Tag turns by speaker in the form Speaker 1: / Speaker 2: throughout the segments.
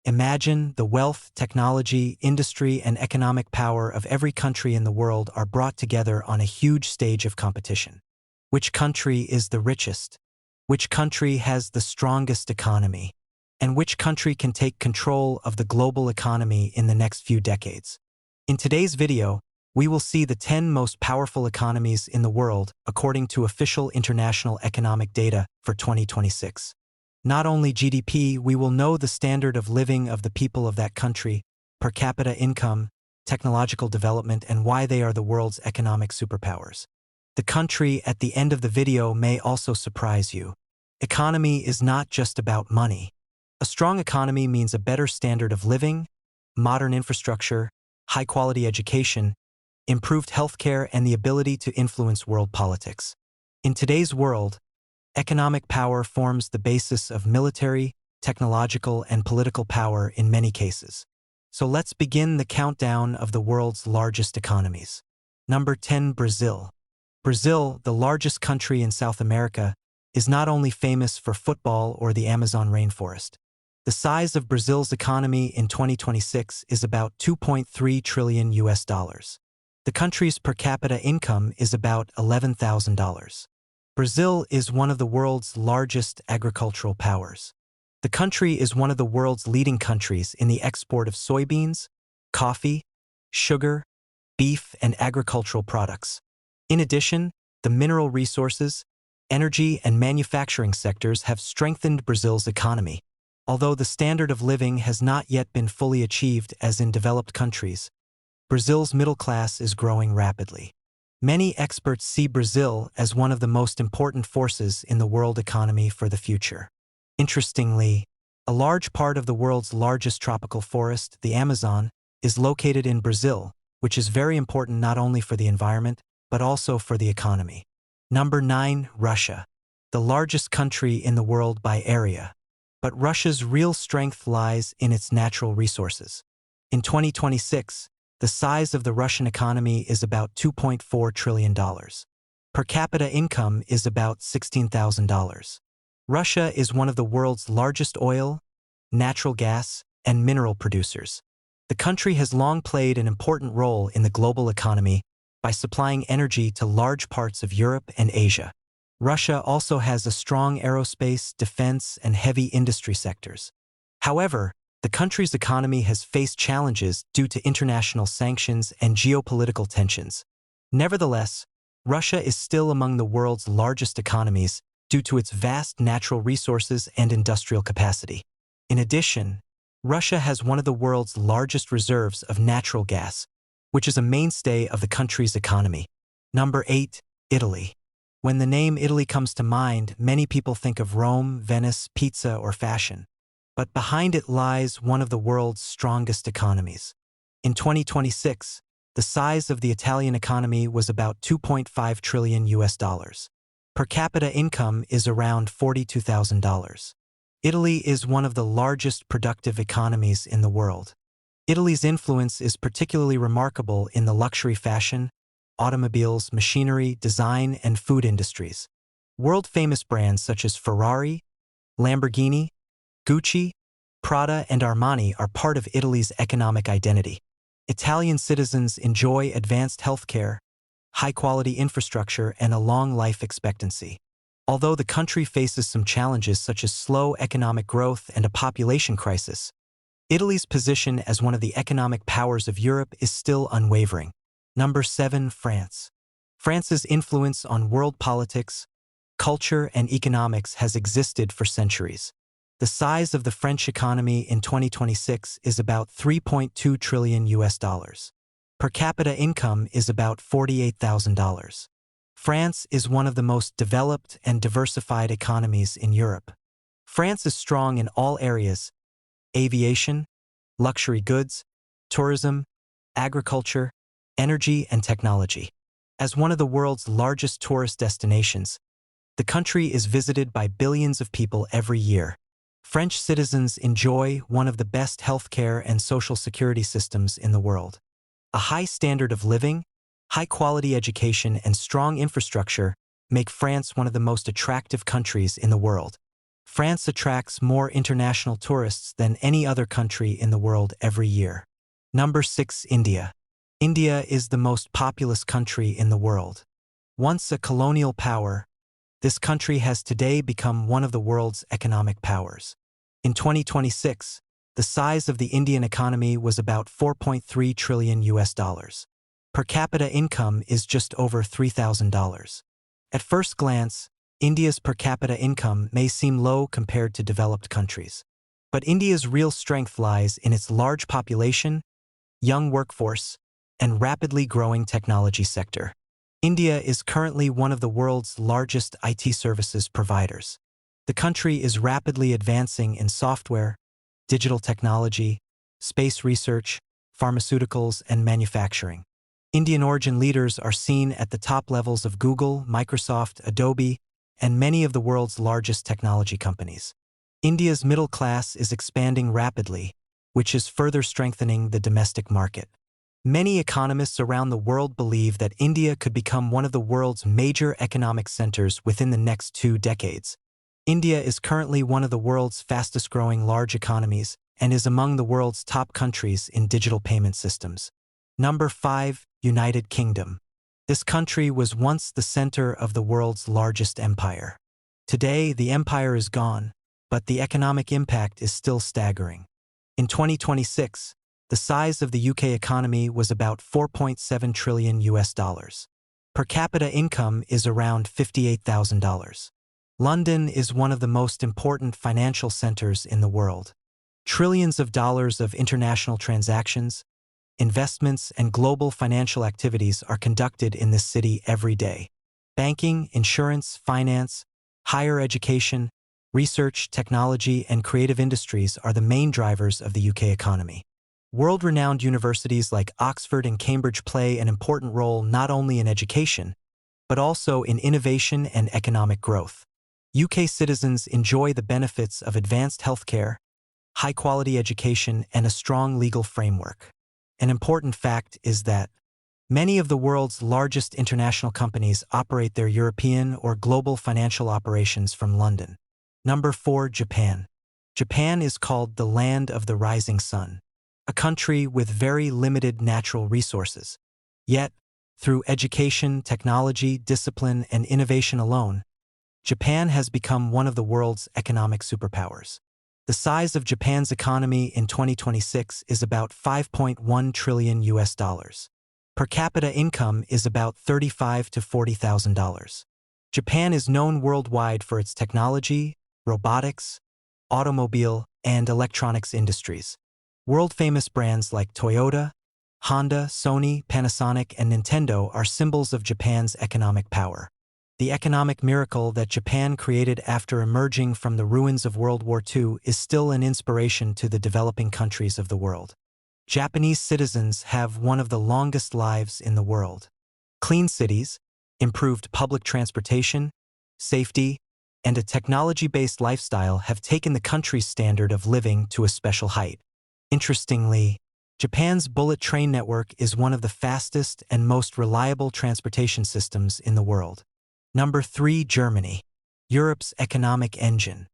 Speaker 1: Imagine the wealth, technology, industry, and economic power of every country in the world are brought together on a huge stage of competition. Which country is the richest? Which country has the strongest economy? And which country can take control of the global economy in the next few decades? In today's video, we will see the 10 most powerful economies in the world according to official international economic data for 2026. Not only GDP, we will know the standard of living of the people of that country, per capita income, technological development, and why they are the world's economic superpowers. The country at the end of the video may also surprise you. Economy is not just about money. A strong economy means a better standard of living, modern infrastructure, high-quality education, improved healthcare, and the ability to influence world politics. In today's world, economic power forms the basis of military, technological, and political power in many cases. So let's begin the countdown of the world's largest economies. Number 10, Brazil. Brazil, the largest country in South America, is not only famous for football or the Amazon rainforest. The size of Brazil's economy in 2026 is about $2.3 trillion. The country's per capita income is about $11,000. Brazil is one of the world's largest agricultural powers. The country is one of the world's leading countries in the export of soybeans, coffee, sugar, beef, and agricultural products. In addition, the mineral resources, energy, and manufacturing sectors have strengthened Brazil's economy. Although the standard of living has not yet been fully achieved as in developed countries, Brazil's middle class is growing rapidly. Many experts see Brazil as one of the most important forces in the world economy for the future. Interestingly, a large part of the world's largest tropical forest, the Amazon, is located in Brazil, which is very important not only for the environment, but also for the economy. Number 9, Russia. The largest country in the world by area. But Russia's real strength lies in its natural resources. In 2026, the size of the Russian economy is about $2.4 trillion. Per capita income is about $16,000. Russia is one of the world's largest oil, natural gas, and mineral producers. The country has long played an important role in the global economy by supplying energy to large parts of Europe and Asia. Russia also has a strong aerospace, defense, and heavy industry sectors. However, the country's economy has faced challenges due to international sanctions and geopolitical tensions. Nevertheless, Russia is still among the world's largest economies due to its vast natural resources and industrial capacity. In addition, Russia has one of the world's largest reserves of natural gas, which is a mainstay of the country's economy. Number 8, Italy. When the name Italy comes to mind, many people think of Rome, Venice, pizza, or fashion. But behind it lies one of the world's strongest economies. In 2026, the size of the Italian economy was about $2.5 trillion. Per capita income is around $42,000. Italy is one of the largest productive economies in the world. Italy's influence is particularly remarkable in the luxury fashion, automobiles, machinery, design, and food industries. World-famous brands such as Ferrari, Lamborghini, Gucci, Prada, and Armani are part of Italy's economic identity. Italian citizens enjoy advanced healthcare, high-quality infrastructure, and a long life expectancy. Although the country faces some challenges such as slow economic growth and a population crisis, Italy's position as one of the economic powers of Europe is still unwavering. Number 7, France. France's influence on world politics, culture, and economics has existed for centuries. The size of the French economy in 2026 is about $3.2 trillion. Per capita income is about $48,000. France is one of the most developed and diversified economies in Europe. France is strong in all areas: aviation, luxury goods, tourism, agriculture, energy, and technology. As one of the world's largest tourist destinations, the country is visited by billions of people every year. French citizens enjoy one of the best healthcare and social security systems in the world. A high standard of living, high-quality education, and strong infrastructure make France one of the most attractive countries in the world. France attracts more international tourists than any other country in the world every year. Number 6. India. India is the most populous country in the world. Once a colonial power, this country has today become one of the world's economic powers. In 2026, the size of the Indian economy was about 4.3 trillion US dollars. Per capita income is just over $3,000. At first glance, India's per capita income may seem low compared to developed countries. But India's real strength lies in its large population, young workforce, and rapidly growing technology sector. India is currently one of the world's largest IT services providers. The country is rapidly advancing in software, digital technology, space research, pharmaceuticals, and manufacturing. Indian origin leaders are seen at the top levels of Google, Microsoft, Adobe, and many of the world's largest technology companies. India's middle class is expanding rapidly, which is further strengthening the domestic market. Many economists around the world believe that India could become one of the world's major economic centers within the next 2 decades. India is currently one of the world's fastest-growing large economies and is among the world's top countries in digital payment systems. Number 5. United Kingdom. This country was once the center of the world's largest empire. Today, the empire is gone, but the economic impact is still staggering. In 2026, the size of the UK economy was about 4.7 trillion US dollars. Per capita income is around $58,000. London is one of the most important financial centers in the world. Trillions of dollars of international transactions, investments, and global financial activities are conducted in this city every day. Banking, insurance, finance, higher education, research, technology, and creative industries are the main drivers of the UK economy. World-renowned universities like Oxford and Cambridge play an important role not only in education, but also in innovation and economic growth. UK citizens enjoy the benefits of advanced healthcare, high-quality education, and a strong legal framework. An important fact is that many of the world's largest international companies operate their European or global financial operations from London. Number 4. Japan. Japan is called the land of the rising sun, a country with very limited natural resources. Yet, through education, technology, discipline, and innovation alone, Japan has become one of the world's economic superpowers. The size of Japan's economy in 2026 is about 5.1 trillion US dollars. Per capita income is about $35,000 to $40,000. Japan is known worldwide for its technology, robotics, automobile, and electronics industries. World-famous brands like Toyota, Honda, Sony, Panasonic, and Nintendo are symbols of Japan's economic power. The economic miracle that Japan created after emerging from the ruins of World War II is still an inspiration to the developing countries of the world. Japanese citizens have one of the longest lives in the world. Clean cities, improved public transportation, safety, and a technology-based lifestyle have taken the country's standard of living to a special height. Interestingly, Japan's bullet train network is one of the fastest and most reliable transportation systems in the world. Number 3. Germany. Europe's economic engine.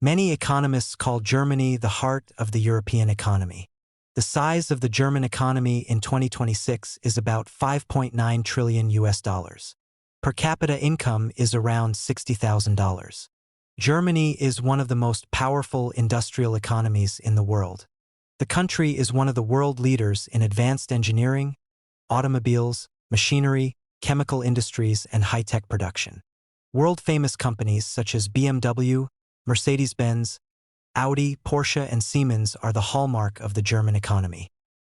Speaker 1: Many economists call Germany the heart of the European economy. The size of the German economy in 2026 is about 5.9 trillion US dollars. Per capita income is around $60,000. Germany is one of the most powerful industrial economies in the world. The country is one of the world leaders in advanced engineering, automobiles, machinery, chemical industries, and high-tech production. World-famous companies such as BMW, Mercedes-Benz, Audi, Porsche, and Siemens are the hallmark of the German economy.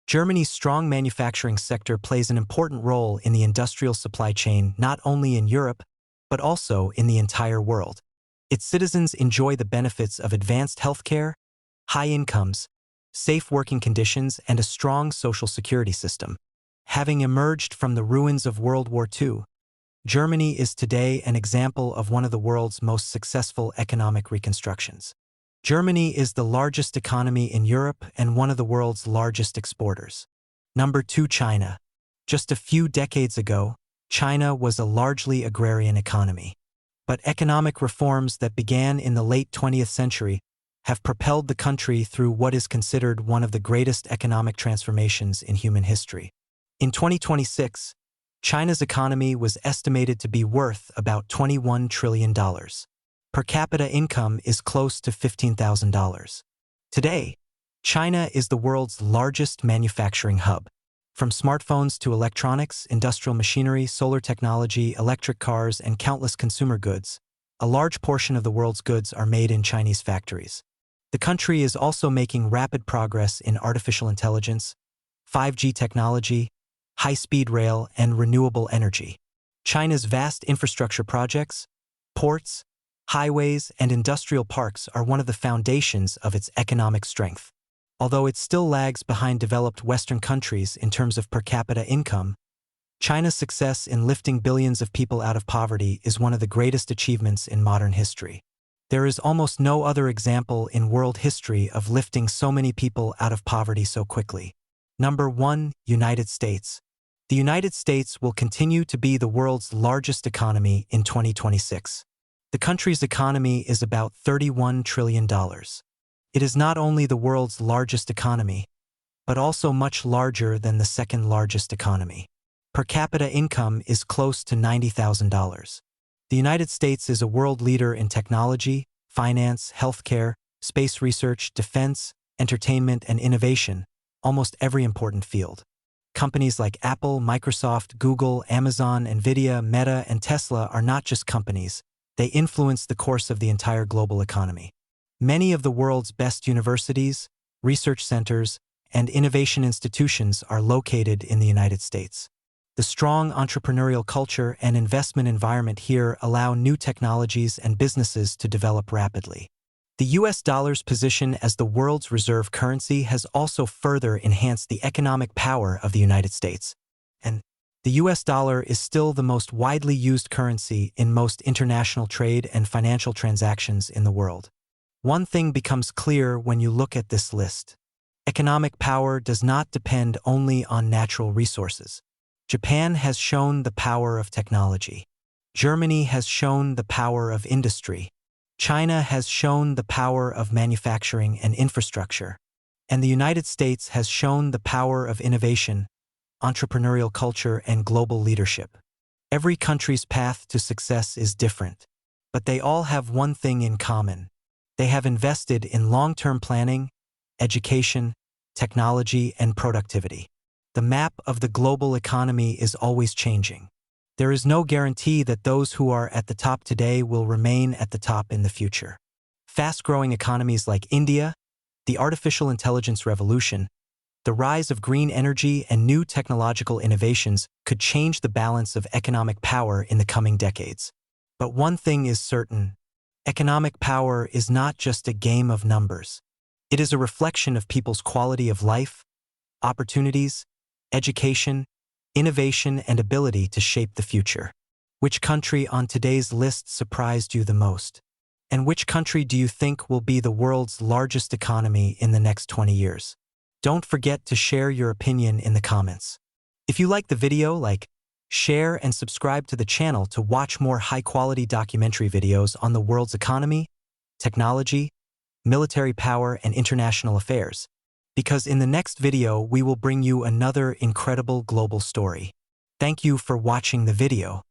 Speaker 1: Germany's strong manufacturing sector plays an important role in the industrial supply chain not only in Europe, but also in the entire world. Its citizens enjoy the benefits of advanced healthcare, high incomes, safe working conditions, and a strong social security system. Having emerged from the ruins of World War II, Germany is today an example of one of the world's most successful economic reconstructions. Germany is the largest economy in Europe and one of the world's largest exporters. Number 2. China. Just a few decades ago, China was a largely agrarian economy. But economic reforms that began in the late 20th century have propelled the country through what is considered one of the greatest economic transformations in human history. In 2026, China's economy was estimated to be worth about $21 trillion. Per capita income is close to $15,000. Today, China is the world's largest manufacturing hub. From smartphones to electronics, industrial machinery, solar technology, electric cars, and countless consumer goods, a large portion of the world's goods are made in Chinese factories. The country is also making rapid progress in artificial intelligence, 5G technology, high-speed rail, and renewable energy. China's vast infrastructure projects, ports, highways, and industrial parks are one of the foundations of its economic strength. Although it still lags behind developed Western countries in terms of per capita income, China's success in lifting billions of people out of poverty is one of the greatest achievements in modern history. There is almost no other example in world history of lifting so many people out of poverty so quickly. Number 1. United States. The United States will continue to be the world's largest economy in 2026. The country's economy is about $31 trillion. It is not only the world's largest economy, but also much larger than the second largest economy. Per capita income is close to $90,000. The United States is a world leader in technology, finance, healthcare, space research, defense, entertainment, and innovation, almost every important field. Companies like Apple, Microsoft, Google, Amazon, Nvidia, Meta, and Tesla are not just companies, they influence the course of the entire global economy. Many of the world's best universities, research centers, and innovation institutions are located in the United States. The strong entrepreneurial culture and investment environment here allow new technologies and businesses to develop rapidly. The US dollar's position as the world's reserve currency has also further enhanced the economic power of the United States. And the US dollar is still the most widely used currency in most international trade and financial transactions in the world. One thing becomes clear when you look at this list. Economic power does not depend only on natural resources. Japan has shown the power of technology. Germany has shown the power of industry. China has shown the power of manufacturing and infrastructure. And the United States has shown the power of innovation, entrepreneurial culture, and global leadership. Every country's path to success is different, but they all have one thing in common. They have invested in long-term planning, education, technology, and productivity. The map of the global economy is always changing. There is no guarantee that those who are at the top today will remain at the top in the future. Fast-growing economies like India, the artificial intelligence revolution, the rise of green energy, and new technological innovations could change the balance of economic power in the coming decades. But one thing is certain: economic power is not just a game of numbers. It is a reflection of people's quality of life, opportunities, education, innovation, and ability to shape the future. Which country on today's list surprised you the most? And which country do you think will be the world's largest economy in the next 20 years? Don't forget to share your opinion in the comments. If you like the video, share, and subscribe to the channel to watch more high-quality documentary videos on the world's economy, technology, military power, and international affairs. Because in the next video, we will bring you another incredible global story. Thank you for watching the video.